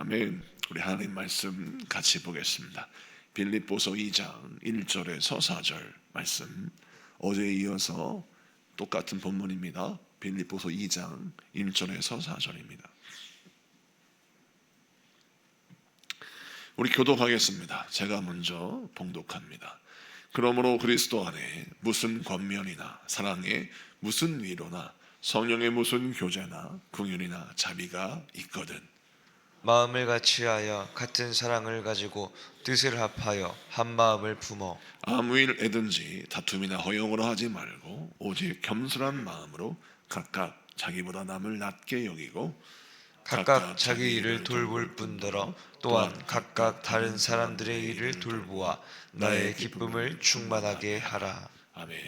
아멘. 우리 하나님 말씀 같이 보겠습니다. 빌립보서 2장 1절에서 4절 말씀, 어제에 이어서 똑같은 본문입니다. 빌립보서 2장 1절에서 4절입니다. 우리 교독하겠습니다. 제가 먼저 봉독합니다. 그러므로 그리스도 안에 무슨 권면이나 사랑에 무슨 위로나 성령의 무슨 교제나 긍휼이나 자비가 있거든 마음을 같이하여 같은 사랑을 가지고 뜻을 합하여 한 마음을 품어 아무 일에든지 다툼이나 허영으로 하지 말고 오직 겸손한 마음으로 각각 자기보다 남을 낮게 여기고 각각 자기 일을 돌볼 뿐더러 또한 각각 다른 사람들의 일을 돌보아 나의 기쁨을 충만하게 하라. 아멘.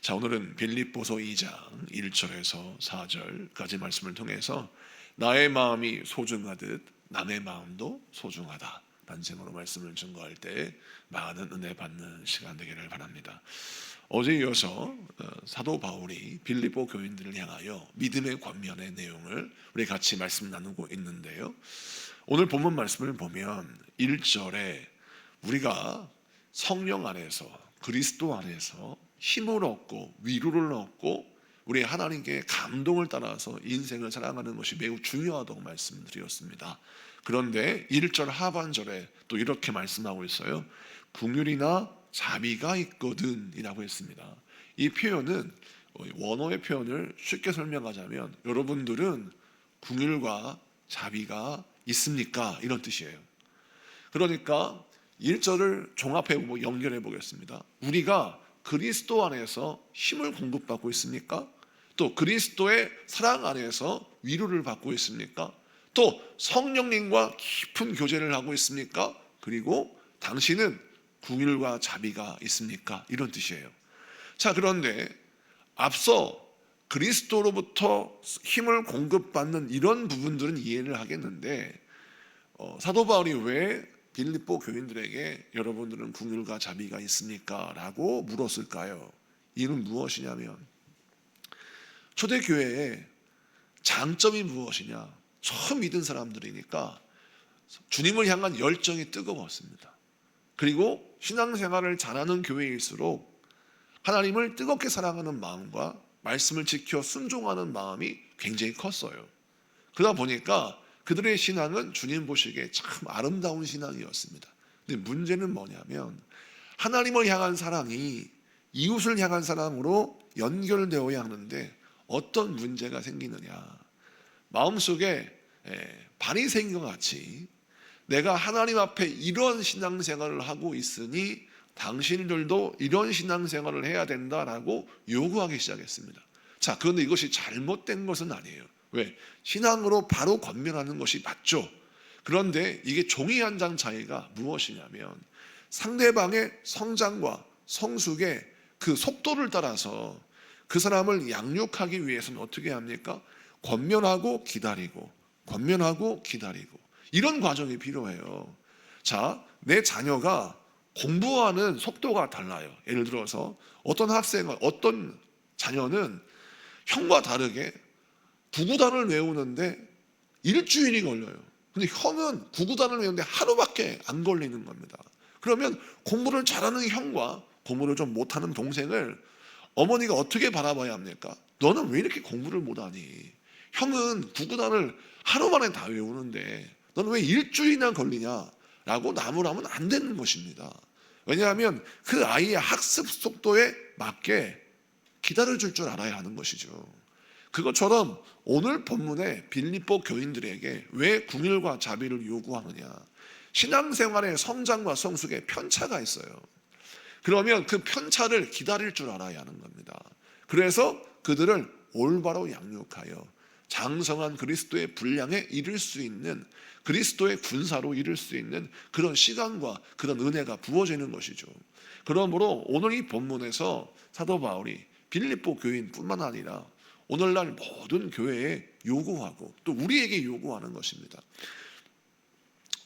자, 오늘은 빌립보서 2장 1절에서 4절까지 말씀을 통해서 나의 마음이 소중하듯 남의 마음도 소중하다 단sem으로 말씀을 증거할 때 많은 은혜 받는 시간 되기를 바랍니다. 어제 이어서 사도 바울이 빌립보 교인들을 향하여 믿음의 권면의 내용을 우리 같이 말씀 나누고 있는데요, 오늘 본문 말씀을 보면 1절에 우리가 성령 안에서 그리스도 안에서 힘을 얻고 위로를 얻고 우리 하나님께 감동을 따라서 인생을 살아가는 것이 매우 중요하다고 말씀드렸습니다. 그런데 1절 하반절에 또 이렇게 말씀하고 있어요. 긍휼이나 자비가 있거든 이라고 했습니다. 이 표현은 원어의 표현을 쉽게 설명하자면 여러분들은 긍휼과 자비가 있습니까? 이런 뜻이에요. 그러니까 1절을 종합해 보고 연결해 보겠습니다. 우리가 그리스도 안에서 힘을 공급받고 있습니까? 또 그리스도의 사랑 안에서 위로를 받고 있습니까? 또 성령님과 깊은 교제를 하고 있습니까? 그리고 당신은 긍휼과 자비가 있습니까? 이런 뜻이에요. 자, 그런데 앞서 그리스도로부터 힘을 공급받는 이런 부분들은 이해를 하겠는데 사도 바울이 왜 빌립보 교인들에게 여러분들은 긍휼과 자비가 있습니까? 라고 물었을까요? 이는 무엇이냐면 초대교회의 장점이 무엇이냐? 처음 믿은 사람들이니까 주님을 향한 열정이 뜨거웠습니다. 그리고 신앙생활을 잘하는 교회일수록 하나님을 뜨겁게 사랑하는 마음과 말씀을 지켜 순종하는 마음이 굉장히 컸어요. 그러다 보니까 그들의 신앙은 주님 보시기에 참 아름다운 신앙이었습니다. 근데 문제는 뭐냐면 하나님을 향한 사랑이 이웃을 향한 사랑으로 연결되어야 하는데 어떤 문제가 생기느냐, 마음속에 바리새인과 같이 내가 하나님 앞에 이런 신앙생활을 하고 있으니 당신들도 이런 신앙생활을 해야 된다라고 요구하기 시작했습니다. 자, 그런데 이것이 잘못된 것은 아니에요. 왜? 신앙으로 바로 권면하는 것이 맞죠. 그런데 이게 종이 한 장 차이가 무엇이냐면 상대방의 성장과 성숙의 그 속도를 따라서 그 사람을 양육하기 위해서는 어떻게 합니까? 권면하고 기다리고 권면하고 기다리고 이런 과정이 필요해요. 자, 내 자녀가 공부하는 속도가 달라요. 예를 들어서 어떤 학생은, 어떤 자녀는 형과 다르게 구구단을 외우는데 일주일이 걸려요. 근데 형은 구구단을 외우는데 하루밖에 안 걸리는 겁니다. 그러면 공부를 잘하는 형과 공부를 좀 못하는 동생을 어머니가 어떻게 바라봐야 합니까? 너는 왜 이렇게 공부를 못하니? 형은 구구단을 하루 만에 다 외우는데 너는 왜 일주일이나 걸리냐? 라고 나무라면 안 되는 것입니다. 왜냐하면 그 아이의 학습 속도에 맞게 기다려줄 줄 알아야 하는 것이죠. 그것처럼 오늘 본문의 빌립보 교인들에게 왜 긍휼과 자비를 요구하느냐? 신앙생활의 성장과 성숙에 편차가 있어요. 그러면 그 편차를 기다릴 줄 알아야 하는 겁니다. 그래서 그들을 올바로 양육하여 장성한 그리스도의 분량에 이를 수 있는, 그리스도의 군사로 이를 수 있는 그런 시간과 그런 은혜가 부어지는 것이죠. 그러므로 오늘 이 본문에서 사도 바울이 빌립보 교인뿐만 아니라 오늘날 모든 교회에 요구하고 또 우리에게 요구하는 것입니다.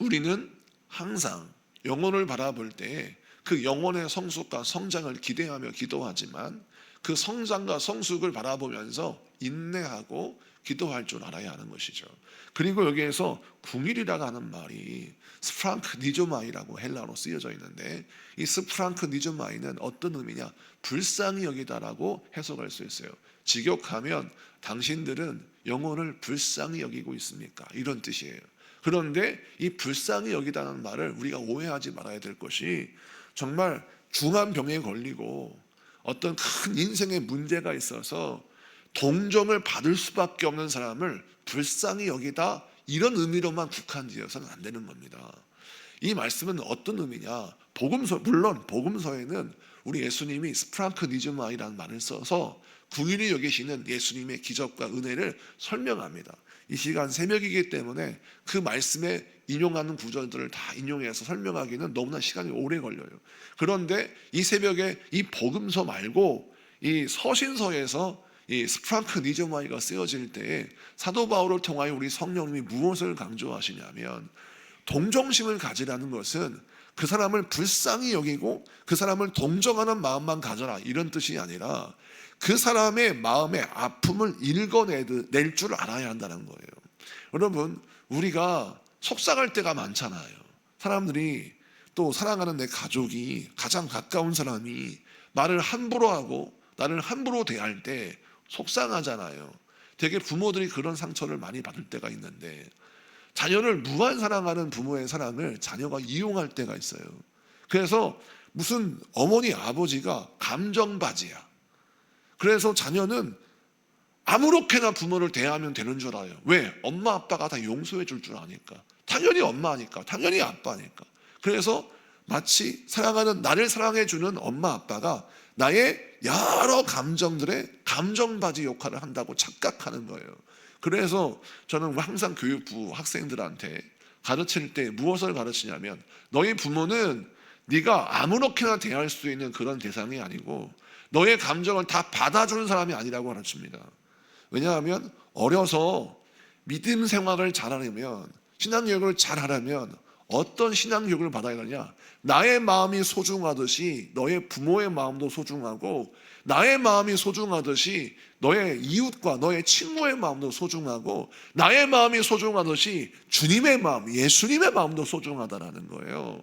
우리는 항상 영혼을 바라볼 때 그 영혼의 성숙과 성장을 기대하며 기도하지만 그 성장과 성숙을 바라보면서 인내하고 기도할 줄 알아야 하는 것이죠. 그리고 여기에서 궁일이라고 하는 말이 스프랑크니조마이라고 헬라어로 쓰여져 있는데, 이 스프랑크니조마이는 어떤 의미냐? 불쌍히 여기다라고 해석할 수 있어요. 직역하면 당신들은 영혼을 불쌍히 여기고 있습니까? 이런 뜻이에요. 그런데 이 불쌍히 여기다는 말을 우리가 오해하지 말아야 될 것이, 정말 중한 병에 걸리고 어떤 큰 인생의 문제가 있어서 동정을 받을 수밖에 없는 사람을 불쌍히 여기다, 이런 의미로만 국한지어서는 안 되는 겁니다. 이 말씀은 어떤 의미냐? 물론 복음서에는 우리 예수님이 스프랑크니즈마이라는 말을 써서 궁일이 여기시는 예수님의 기적과 은혜를 설명합니다. 이 시간 새벽이기 때문에 그 말씀에 인용하는 구절들을 다 인용해서 설명하기는 너무나 시간이 오래 걸려요. 그런데 이 새벽에 이 복음서 말고 이 서신서에서 이 스프랑크니즈마이가 쓰여질 때에 사도 바울을 통하여 우리 성령님이 무엇을 강조하시냐면, 동정심을 가지라는 것은 그 사람을 불쌍히 여기고 그 사람을 동정하는 마음만 가져라, 이런 뜻이 아니라 그 사람의 마음의 아픔을 읽어낼 줄 알아야 한다는 거예요. 여러분, 우리가 속상할 때가 많잖아요. 사람들이, 또 사랑하는 내 가족이, 가장 가까운 사람이 말을 함부로 하고 나를 함부로 대할 때 속상하잖아요. 되게 부모들이 그런 상처를 많이 받을 때가 있는데, 자녀를 무한 사랑하는 부모의 사랑을 자녀가 이용할 때가 있어요. 그래서 무슨 어머니 아버지가 감정바지야. 그래서 자녀는 아무렇게나 부모를 대하면 되는 줄 알아요. 왜? 엄마 아빠가 다 용서해 줄 줄 아니까. 당연히 엄마니까, 당연히 아빠니까. 그래서 마치 사랑하는, 나를 사랑해 주는 엄마 아빠가 나의 여러 감정들의 감정바지 역할을 한다고 착각하는 거예요. 그래서 저는 항상 교육부 학생들한테 가르칠 때 무엇을 가르치냐면, 너희 부모는 네가 아무렇게나 대할 수 있는 그런 대상이 아니고 너의 감정을 다 받아주는 사람이 아니라고 가르칩니다. 왜냐하면 어려서 믿음 생활을 잘하려면, 신앙교육을 잘하려면 어떤 신앙교육을 받아야 하느냐? 나의 마음이 소중하듯이 너의 부모의 마음도 소중하고, 나의 마음이 소중하듯이 너의 이웃과 너의 친구의 마음도 소중하고, 나의 마음이 소중하듯이 주님의 마음, 예수님의 마음도 소중하다라는 거예요.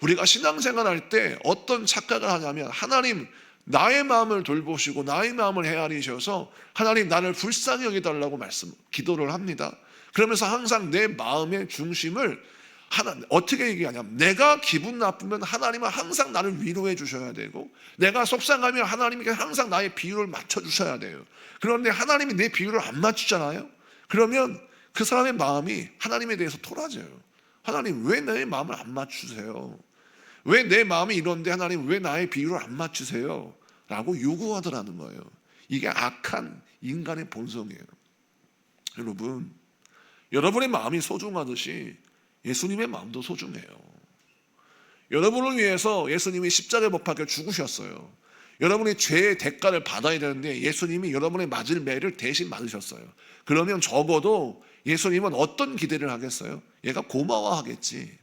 우리가 신앙생활할 때 어떤 착각을 하냐면, 하나님 나의 마음을 돌보시고 나의 마음을 헤아리셔서 하나님 나를 불쌍히 여기달라고 기도를 합니다. 그러면서 항상 내 마음의 중심을 어떻게 얘기하냐면, 내가 기분 나쁘면 하나님은 항상 나를 위로해 주셔야 되고, 내가 속상하면 하나님께 항상 나의 비율을 맞춰 주셔야 돼요. 그런데 하나님이 내 비율을 안 맞추잖아요. 그러면 그 사람의 마음이 하나님에 대해서 토라져요. 하나님 왜 내 마음을 안 맞추세요? 왜 내 마음이 이런데 하나님 왜 나의 비율을 안 맞추세요? 라고 요구하더라는 거예요. 이게 악한 인간의 본성이에요. 여러분, 여러분의 마음이 소중하듯이 예수님의 마음도 소중해요. 여러분을 위해서 예수님이 십자가에 못 박혀 죽으셨어요. 여러분이 죄의 대가를 받아야 되는데 예수님이 여러분의 맞을 매를 대신 맞으셨어요. 그러면 적어도 예수님은 어떤 기대를 하겠어요? 얘가 고마워하겠지,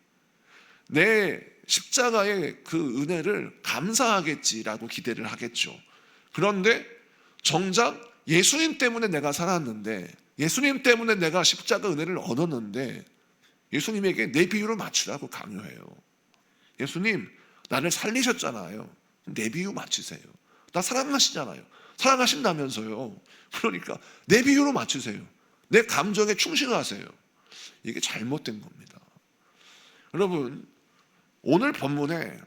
내 십자가의 그 은혜를 감사하겠지라고 기대를 하겠죠. 그런데 정작 예수님 때문에 내가 살았는데, 예수님 때문에 내가 십자가 은혜를 얻었는데 예수님에게 내 비율을 맞추라고 강요해요. 예수님 나를 살리셨잖아요. 내 비유 맞추세요. 나 사랑하시잖아요. 사랑하신다면서요. 그러니까 내 비유로 맞추세요. 내 감정에 충실하세요. 이게 잘못된 겁니다. 여러분, 오늘 본문에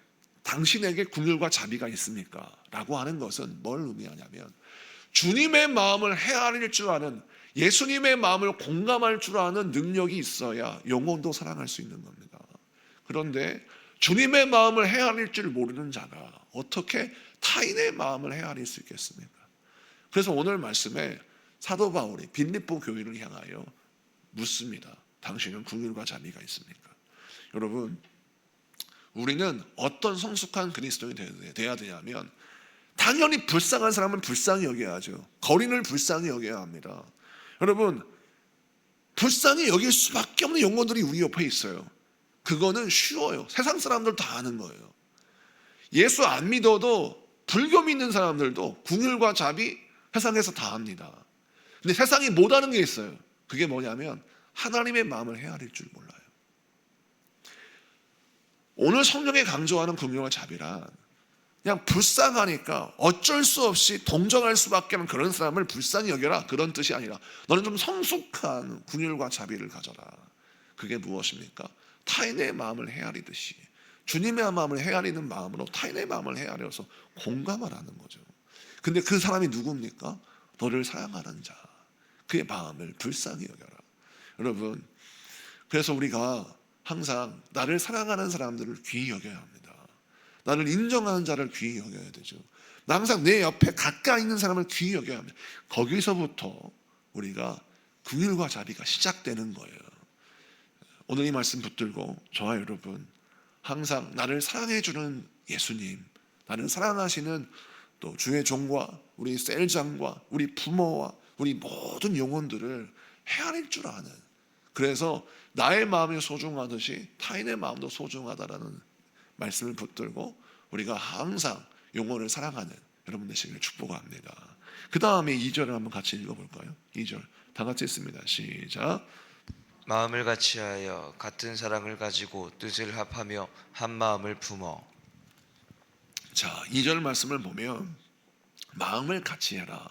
당신에게 긍휼과 자비가 있습니까? 라고 하는 것은 뭘 의미하냐면, 주님의 마음을 헤아릴 줄 아는, 예수님의 마음을 공감할 줄 아는 능력이 있어야 영혼도 사랑할 수 있는 겁니다. 그런데 주님의 마음을 헤아릴 줄 모르는 자가 어떻게 타인의 마음을 헤아릴 수 있겠습니까? 그래서 오늘 말씀에 사도 바울이 빌립보 교회를 향하여 묻습니다. 당신은 긍휼과 자비가 있습니까? 여러분, 우리는 어떤 성숙한 그리스도인이 되어야 되냐면, 당연히 불쌍한 사람은 불쌍히 여겨야죠. 거린을 불쌍히 여겨야 합니다. 여러분, 불쌍히 여길 수밖에 없는 영혼들이 우리 옆에 있어요. 그거는 쉬워요. 세상 사람들 다 아는 거예요. 예수 안 믿어도 불교 믿는 사람들도 궁율과 자비 세상에서 다 합니다. 근데 세상이 못하는 게 있어요. 그게 뭐냐면 하나님의 마음을 헤아릴 줄 몰라요. 오늘 성경에 강조하는 궁율과 자비란 그냥 불쌍하니까 어쩔 수 없이 동정할 수밖에 없는 그런 사람을 불쌍히 여겨라, 그런 뜻이 아니라 너는 좀 성숙한 궁율과 자비를 가져라. 그게 무엇입니까? 타인의 마음을 헤아리듯이 주님의 마음을 헤아리는 마음으로 타인의 마음을 헤아려서 공감하라는 거죠. 근데 그 사람이 누굽니까? 너를 사랑하는 자, 그의 마음을 불쌍히 여겨라. 여러분, 그래서 우리가 항상 나를 사랑하는 사람들을 귀히 여겨야 합니다. 나를 인정하는 자를 귀히 여겨야 되죠. 나 항상 내 옆에 가까이 있는 사람을 귀히 여겨야 합니다. 거기서부터 우리가 긍휼과 자비가 시작되는 거예요. 오늘 이 말씀 붙들고 저와 여러분 항상 나를 사랑해 주는 예수님, 나를 사랑하시는 또 주의 종과 우리 셀장과 우리 부모와 우리 모든 영혼들을 헤아릴 줄 아는, 그래서 나의 마음이 소중하듯이 타인의 마음도 소중하다라는 말씀을 붙들고 우리가 항상 영혼을 사랑하는 여러분 되시기를 축복합니다. 그 다음에 2절을 한번 같이 읽어볼까요? 2절 다 같이 읽습니다. 시작. 마음을 같이하여 같은 사랑을 가지고 뜻을 합하며 한 마음을 품어. 자, 2절 말씀을 보면 마음을 같이 해라,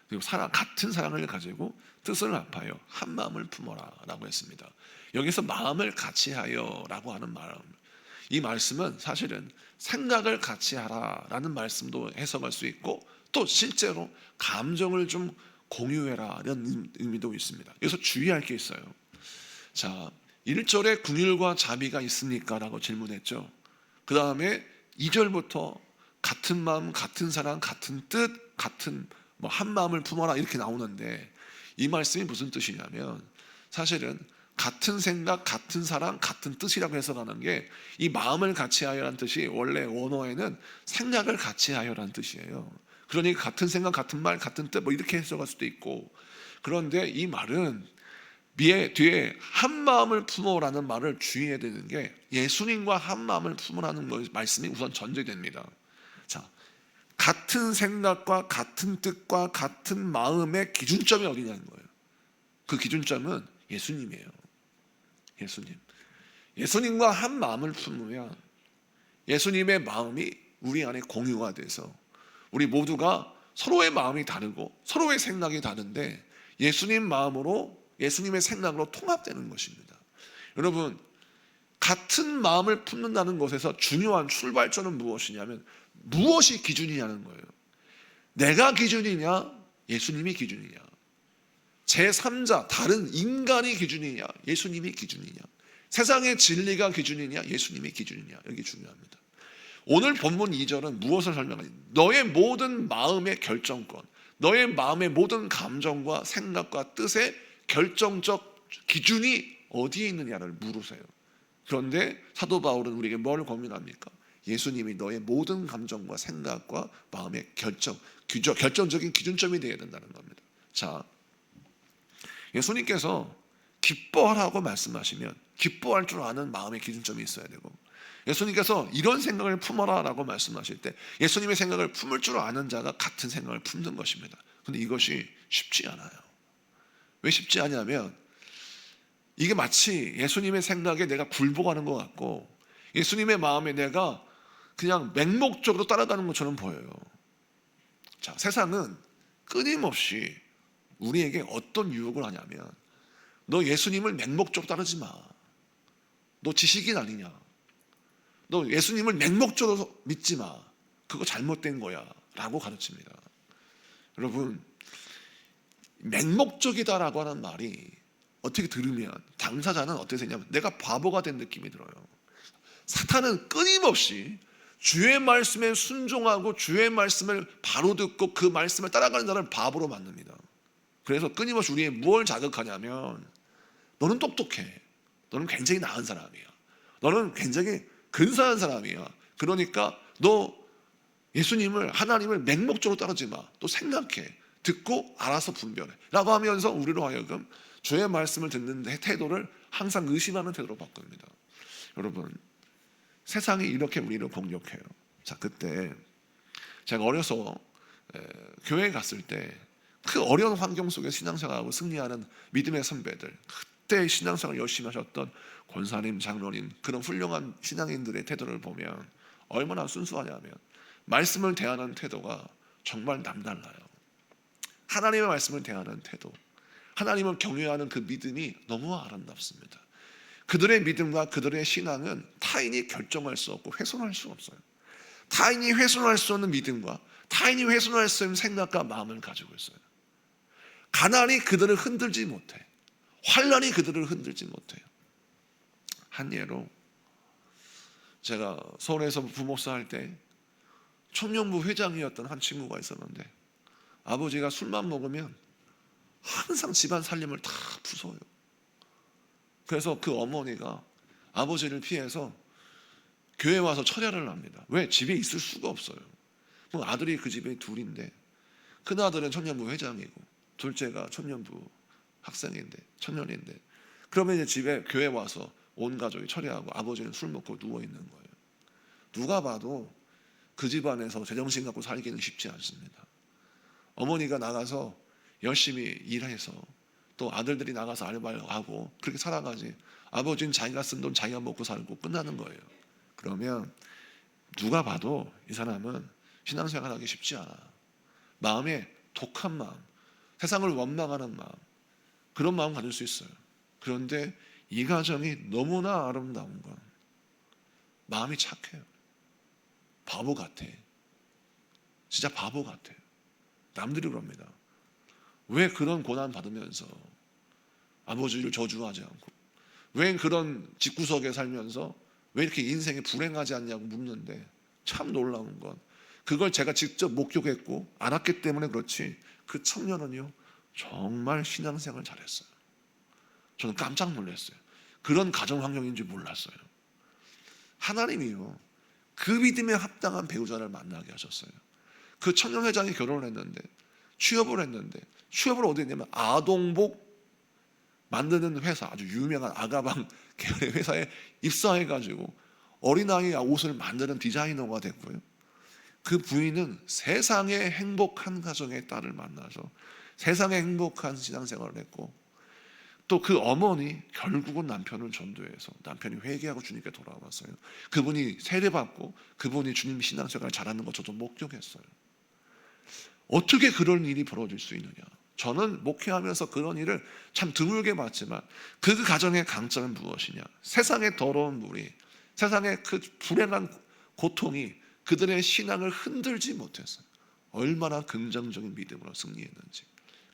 그리고 같은 사랑을 가지고 뜻을 합하여 한 마음을 품어라 라고 했습니다. 여기서 마음을 같이 하여 라고 하는 말, 이 말씀은 사실은 생각을 같이 하라 라는 말씀도 해석할 수 있고 또 실제로 감정을 좀 공유해라 이런 의미도 있습니다. 여기서 주의할 게 있어요. 자, 1절에 긍휼과 자비가 있습니까? 라고 질문했죠. 그 다음에 2절부터 같은 마음, 같은 사랑, 같은 뜻, 같은 한 마음을 품어라 이렇게 나오는데 이 말씀이 무슨 뜻이냐면 사실은 같은 생각, 같은 사랑, 같은 뜻이라고 해석하는 게 이 마음을 같이 하여라는 뜻이 원래 원어에는 생각을 같이 하여라는 뜻이에요. 그러니 같은 생각, 같은 말, 같은 뜻 이렇게 해석할 수도 있고, 그런데 이 말은 뒤에 한 마음을 품어라는 말을 주의해야 되는 게 예수님과 한 마음을 품으라는 말씀이 우선 전제됩니다. 자, 같은 생각과 같은 뜻과 같은 마음의 기준점이 어디냐는 거예요. 그 기준점은 예수님이에요. 예수님과 한 마음을 품으면 예수님의 마음이 우리 안에 공유가 돼서 우리 모두가 서로의 마음이 다르고 서로의 생각이 다른데 예수님 마음으로 예수님의 생각으로 통합되는 것입니다. 여러분, 같은 마음을 품는다는 것에서 중요한 출발점은 무엇이냐면 무엇이 기준이냐는 거예요. 내가 기준이냐 예수님이 기준이냐, 제3자 다른 인간이 기준이냐 예수님이 기준이냐, 세상의 진리가 기준이냐 예수님이 기준이냐, 여기 중요합니다. 오늘 본문 2절은 무엇을 설명하냐, 너의 모든 마음의 결정권, 너의 마음의 모든 감정과 생각과 뜻의 결정적 기준이 어디에 있느냐를 물으세요. 그런데 사도 바울은 우리에게 뭘 고민합니까? 예수님이 너의 모든 감정과 생각과 마음의 결정적인 기준점이 되어야 된다는 겁니다. 자, 예수님께서 기뻐하라고 말씀하시면 기뻐할 줄 아는 마음의 기준점이 있어야 되고, 예수님께서 이런 생각을 품어라 라고 말씀하실 때 예수님의 생각을 품을 줄 아는 자가 같은 생각을 품는 것입니다. 그런데 이것이 쉽지 않아요. 왜 쉽지 않냐면 이게 마치 예수님의 생각에 내가 굴복하는 것 같고 예수님의 마음에 내가 그냥 맹목적으로 따라가는 것처럼 보여요. 자, 세상은 끊임없이 우리에게 어떤 유혹을 하냐면 너 예수님을 맹목적으로 따르지 마, 너 지식인 아니냐, 너 예수님을 맹목적으로 믿지 마, 그거 잘못된 거야 라고 가르칩니다. 여러분, 맹목적이다라고 하는 말이 어떻게 들으면 당사자는 어떻게 되냐면 내가 바보가 된 느낌이 들어요. 사탄은 끊임없이 주의 말씀에 순종하고 주의 말씀을 바로 듣고 그 말씀을 따라가는 자를 바보로 만듭니다. 그래서 끊임없이 우리의 무엇을 자극하냐면 너는 똑똑해, 너는 굉장히 나은 사람이야, 너는 굉장히 근사한 사람이야, 그러니까 너 예수님을, 하나님을 맹목적으로 따르지 마, 또 생각해, 듣고 알아서 분별해 라고 하면서 우리로 하여금 주의 말씀을 듣는 태도를 항상 의심하는 태도로 바꿉니다. 여러분, 세상이 이렇게 우리를 공격해요. 자, 그때 제가 어려서 교회에 갔을 때 그 어려운 환경 속에 신앙생활하고 승리하는 믿음의 선배들, 그때 신앙생활 열심히 하셨던 권사님, 장로님, 그런 훌륭한 신앙인들의 태도를 보면 얼마나 순수하냐면 말씀을 대하는 태도가 정말 남달라요. 하나님의 말씀을 대하는 태도, 하나님을 경외하는 그 믿음이 너무 아름답습니다. 그들의 믿음과 그들의 신앙은 타인이 결정할 수 없고 훼손할 수 없어요. 타인이 훼손할 수 없는 믿음과 타인이 훼손할 수 없는 생각과 마음을 가지고 있어요. 가난이 그들을 흔들지 못해. 환난이 그들을 흔들지 못해요. 한 예로 제가 서울에서 부목사 할 때 청년부 회장이었던 한 친구가 있었는데 아버지가 술만 먹으면 항상 집안 살림을 다 부숴요. 그래서 그 어머니가 아버지를 피해서 교회 와서 철야를 합니다. 왜? 집에 있을 수가 없어요. 그럼 아들이 그 집에 둘인데 큰아들은 청년부 회장이고 둘째가 청년부 학생인데 청년인데 그러면 이제 집에 교회 와서 온 가족이 철야하고 아버지는 술 먹고 누워 있는 거예요. 누가 봐도 그 집안에서 제정신 갖고 살기는 쉽지 않습니다. 어머니가 나가서 열심히 일해서 또 아들들이 나가서 알바하고 그렇게 살아가지 아버지는 자기가 쓴 돈 자기가 먹고 살고 끝나는 거예요. 그러면 누가 봐도 이 사람은 신앙생활하기 쉽지 않아. 마음에 독한 마음, 세상을 원망하는 마음, 그런 마음 가질 수 있어요. 그런데 이 가정이 너무나 아름다운 건 마음이 착해요. 바보 같아. 진짜 바보 같아요. 남들이 그럽니다. 왜 그런 고난 받으면서 아버지를 저주하지 않고 왜 그런 집구석에 살면서 왜 이렇게 인생이 불행하지 않냐고 묻는데 참 놀라운 건 그걸 제가 직접 목격했고 알았기 때문에 그렇지 그 청년은요 정말 신앙생활 잘했어요. 저는 깜짝 놀랐어요. 그런 가정 환경인지 몰랐어요. 하나님이요 그 믿음에 합당한 배우자를 만나게 하셨어요. 그 청년 회장이 결혼을 했는데 취업을 했는데 취업을 어디 했냐면 아동복 만드는 회사, 아주 유명한 아가방 계열의 회사에 입사해가지고 어린아이 옷을 만드는 디자이너가 됐고요. 그 부인은 세상의 행복한 가정의 딸을 만나서 세상의 행복한 신앙생활을 했고 또 그 어머니 결국은 남편을 전도해서 남편이 회개하고 주님께 돌아왔어요. 그분이 세례받고 그분이 주님 신앙생활을 잘하는 거 저도 목격했어요. 어떻게 그런 일이 벌어질 수 있느냐? 저는 목회하면서 그런 일을 참 드물게 봤지만 그 가정의 강점은 무엇이냐? 세상의 더러운 물이 세상의 그 불행한 고통이 그들의 신앙을 흔들지 못했어요. 얼마나 긍정적인 믿음으로 승리했는지.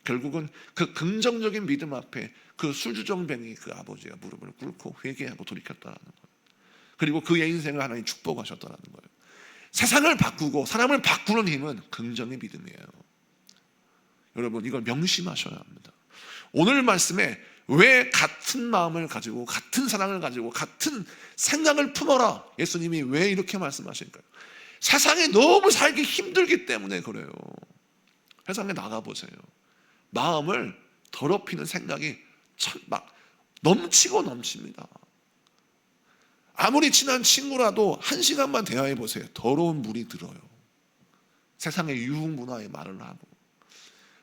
결국은 그 긍정적인 믿음 앞에 그 술주정뱅이 그 아버지가 무릎을 꿇고 회개하고 돌이켰다는 거예요. 그리고 그의 인생을 하나님 축복하셨다는 거예요. 세상을 바꾸고 사람을 바꾸는 힘은 긍정의 믿음이에요. 여러분 이걸 명심하셔야 합니다. 오늘 말씀에 왜 같은 마음을 가지고 같은 사랑을 가지고 같은 생각을 품어라 예수님이 왜 이렇게 말씀하실까요? 세상에 너무 살기 힘들기 때문에 그래요. 세상에 나가보세요. 마음을 더럽히는 생각이 막 넘치고 넘칩니다. 아무리 친한 친구라도 1시간만 대화해 보세요. 더러운 물이 들어요. 세상의 유흥 문화에 말을 하고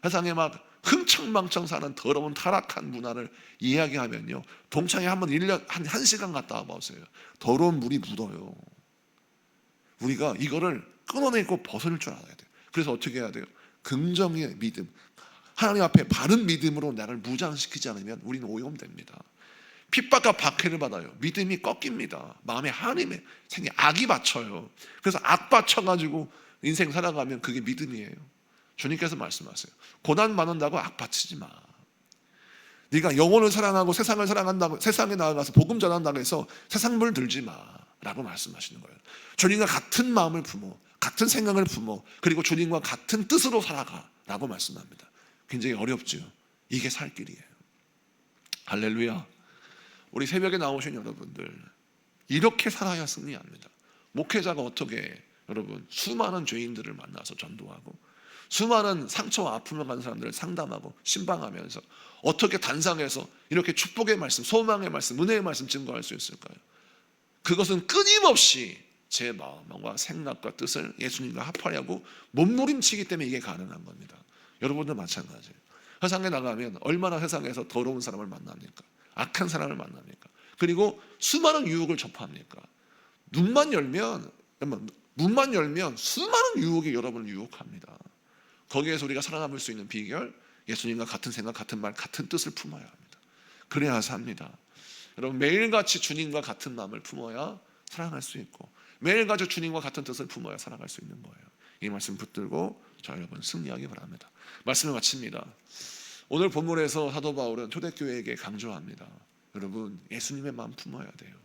세상에 막 흥청망청 사는 더러운 타락한 문화를 이야기하면요 동창회 한번 1년 한 1시간 갔다 와보세요. 더러운 물이 묻어요. 우리가 이거를 끊어내고 벗어날 줄 알아야 돼요. 그래서 어떻게 해야 돼요? 긍정의 믿음, 하나님 앞에 바른 믿음으로 나를 무장시키지 않으면 우리는 오염됩니다. 핍박과 박해를 받아요. 믿음이 꺾입니다. 마음에 하나님의 생기 악이 받쳐요. 그래서 악 받쳐가지고 인생 살아가면 그게 믿음이에요. 주님께서 말씀하세요. 고난 받는다고 악 받치지 마. 네가 영혼을 사랑하고 세상을 사랑한다고 세상에 나아가서 복음 전한다고 해서 세상 물 들지 마라고 말씀하시는 거예요. 주님과 같은 마음을 품어 같은 생각을 품어 그리고 주님과 같은 뜻으로 살아가라고 말씀합니다. 굉장히 어렵죠. 이게 살 길이에요. 할렐루야. 우리 새벽에 나오신 여러분들 이렇게 살아야 승리합니다. 목회자가 어떻게 여러분 수많은 죄인들을 만나서 전도하고 수많은 상처와 아픔을 가진 사람들을 상담하고 신방하면서 어떻게 단상에서 이렇게 축복의 말씀, 소망의 말씀, 은혜의 말씀 증거할 수 있을까요? 그것은 끊임없이 제 마음과 생각과 뜻을 예수님과 합하려고 몸부림치기 때문에 이게 가능한 겁니다. 여러분도 마찬가지예요. 세상에 나가면 얼마나 세상에서 더러운 사람을 만납니까? 악한 사람을 만납니까? 그리고 수많은 유혹을 접합니까? 문만 열면 수많은 유혹이 여러분을 유혹합니다. 거기에서 우리가 살아남을 수 있는 비결, 예수님과 같은 생각, 같은 말, 같은 뜻을 품어야 합니다. 그래야 삽니다. 여러분, 매일같이 주님과 같은 마음을 품어야 살아갈 수 있고, 매일같이 주님과 같은 뜻을 품어야 살아갈 수 있는 거예요. 이 말씀 붙들고 저 여러분 승리하기 바랍니다. 말씀을 마칩니다. 오늘 본문에서 사도 바울은 초대교회에게 강조합니다. 여러분, 예수님의 마음 품어야 돼요.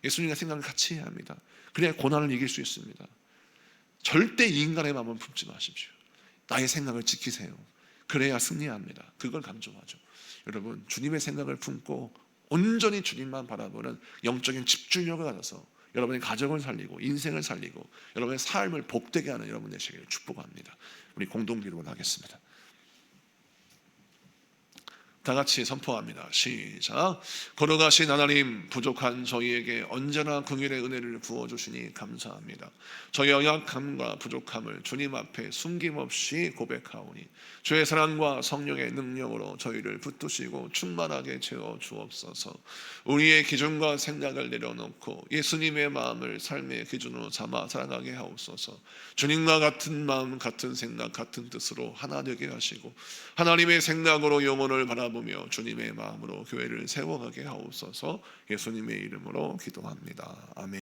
예수님과 생각을 같이 해야 합니다. 그래야 고난을 이길 수 있습니다. 절대 인간의 마음을 품지 마십시오. 나의 생각을 지키세요. 그래야 승리합니다. 그걸 강조하죠. 여러분, 주님의 생각을 품고 온전히 주님만 바라보는 영적인 집중력을 가져서 여러분의 가정을 살리고 인생을 살리고 여러분의 삶을 복되게 하는 여러분 되시기를 축복합니다. 우리 공동 기도를 하겠습니다. 다 같이 선포합니다. 시작. 걸어가신 하나님, 부족한 저희에게 언제나 긍휼의 은혜를 부어주시니 감사합니다. 저희 연약함과 부족함을 주님 앞에 숨김없이 고백하오니 주의 사랑과 성령의 능력으로 저희를 붙드시고 충만하게 채워 주옵소서. 우리의 기준과 생각을 내려놓고 예수님의 마음을 삶의 기준으로 삼아 살아가게 하옵소서. 주님과 같은 마음, 같은 생각, 같은 뜻으로 하나 되게 하시고 하나님의 생각으로 영혼을 바라보며 주님의 마음으로 교회를 세워가게 하옵소서. 예수님의 이름으로 기도합니다. 아멘.